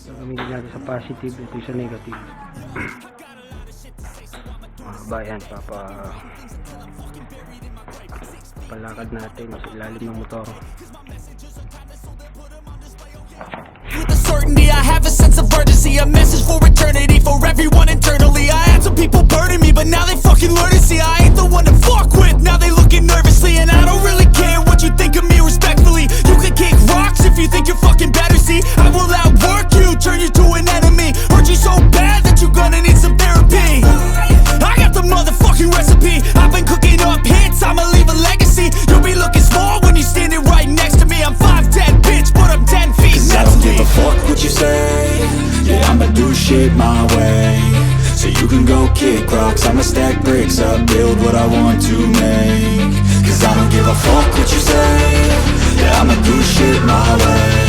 Gamitin natin sa positive, ito sa negative. Bayan, palakad natin sa ilalim ng motor. With a certainty I have a sense of urgency, a message for eternity, for everyone internally. I had some people burning me, but now they fucking learn to see I ain't the one to fuck with. Now they looking nervously, and I don't really care what you think of me respectfully. You can kick rocks if you think you're fucking better. See, I will outwork you, turn you to an enemy. Hurt you so bad that you're gonna need some therapy. I got the motherfucking recipe. I've been cooking up hits, I'ma leave a legacy. You'll be looking small when you're standing right next to me. I'm 5'10", bitch, but I'm 10 feet. I don't give a fuck what you say. Yeah, I'ma do shit my way. So you can go kick rocks, I'ma stack bricks up, build what I want to make. Cause I don't give a fuck what you say. Yeah, I'ma do shit my way.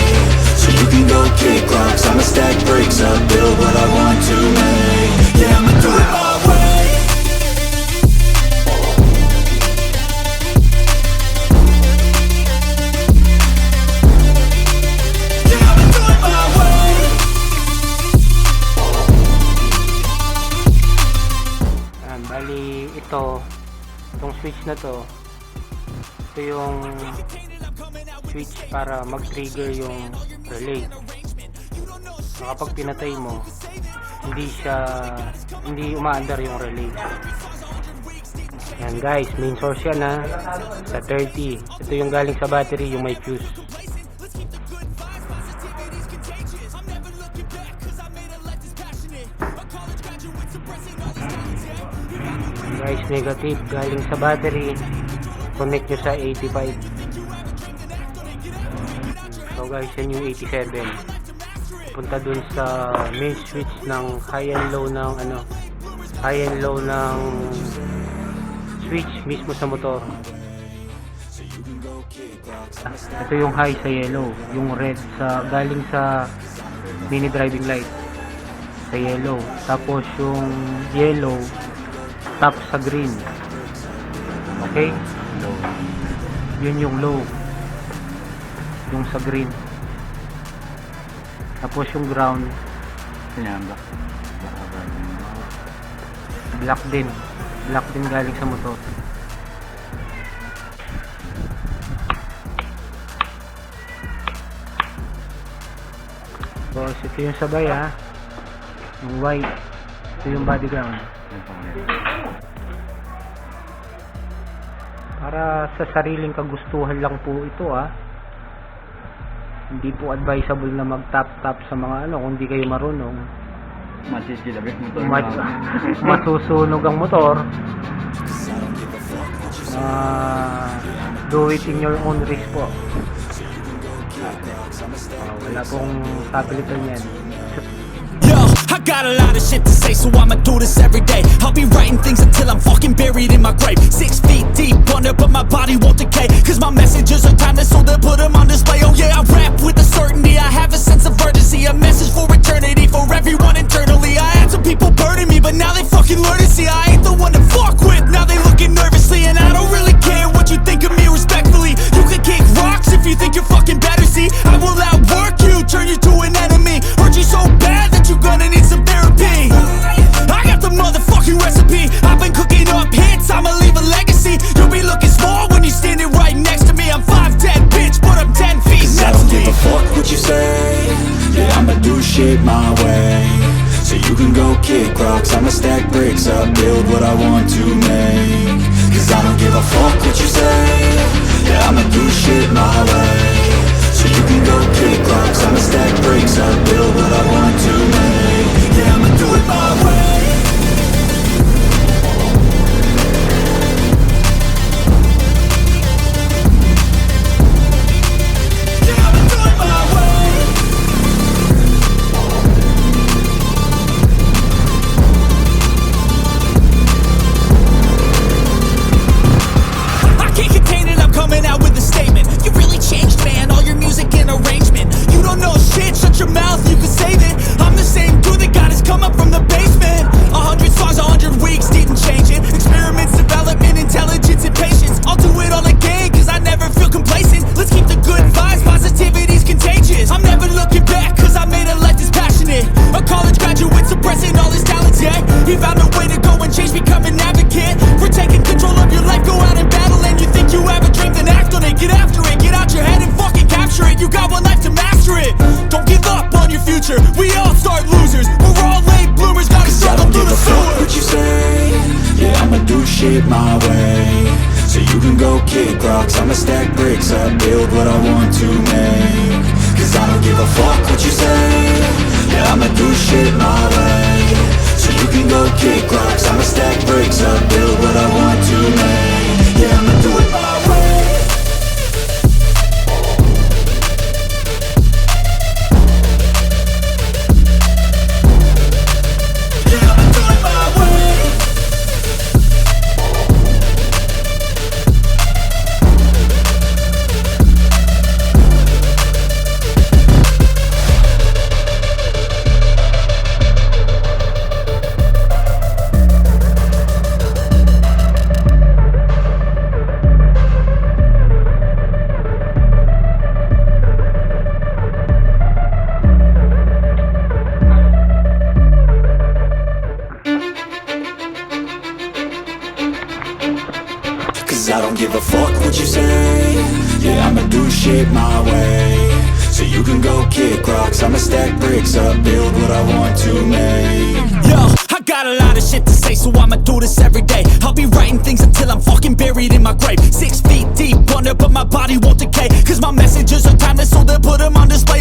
So you can go kick rocks, I'ma stack bricks up, build what I want to make. Yeah, I'ma do it my way. Bali, itong switch na to, ito yung switch para mag-trigger yung relay. So, kapag pinatay mo, hindi umaandar yung relay. Yan guys, main source yan ha, sa 30. Ito yung galing sa battery, yung may fuse. Guys, negative galing sa battery, connect nyo sa 85. So guys, yan yung 87. Punta dun sa main switch ng high and low ng switch mismo sa motor. Ito yung high sa yellow, yung red galing sa mini driving light sa yellow, tapos yung yellow top sa green. Okay, low. Yun yung low, yung sa green. Tapos yung ground black din galing sa motor. Tapos ito yung sabay ha, yung white, ito yung body ground. Para sa sariling kagustuhan lang po ito ha. Hindi po advisable na mag-tap sa mga kung di kayo marunong. Masusunog ang motor. Do it in your own risk po. Wala pong kapilitan yan. I got a lot of shit to say, so I'ma do this every day. I'll be writing things until I'm fucking buried in my grave. 6 feet deep under, but my body won't decay. Cause my messages are timeless, so they'll put them on display. Oh yeah, I rap with a certainty, I have a sense of urgency, a message for eternity, for everyone internally. I had some people burning me, but now they fucking learn to see I ain't the one to fuck with. Now they looking nervously, and I don't really care what you think of me respectfully. You can kick rocks if you think you're fucking better. See, I will outwork you, turn you to an enemy. Hurt you so bad that you're gonna need some therapy. I got the motherfucking recipe. I've been cooking up hits, I'ma leave a legacy. You'll be looking small when you're standing right next to me. I'm 5'10", bitch, but I'm 10 feet. I don't give a fuck what you say. Yeah, I'ma do shit my way. So you can go kick rocks, I'ma stack bricks up, build what I want to make. Cause I don't give a fuck what you say. Yeah, I'ma do shit my way. So you can go kick rocks, I'ma stack bricks up, build what I want to make. Yeah, I'ma do it my way. Coming out with a statement. You really changed, man. All your music and arrangements picture it. Don't give up on your future. We all start losers. We're all late bloomers. Gotta Cause I struggle don't through give the a fuck sewer. what you say. Yeah, I'ma do shit my way. So you can go kick rocks, I'ma stack bricks up, build what I want to make. Cause I don't give a fuck what you say. Yeah, I'ma do shit my way. So you can go kick rocks, I'ma stack bricks up, build what I want to make. Yeah, I'ma do it my way. Yeah, I'ma do it my way. Cause I don't give a fuck what you say. Yeah, I'ma do shit my way. So you can go kick rocks, I'ma stack bricks up, build what I want to make. Yo, I got a lot of shit to say, so I'ma do this every day. I'll be writing things until I'm fucking buried in my grave. 6 feet deep under, but my body won't decay. Cause my messages are timeless, so they'll put them on display.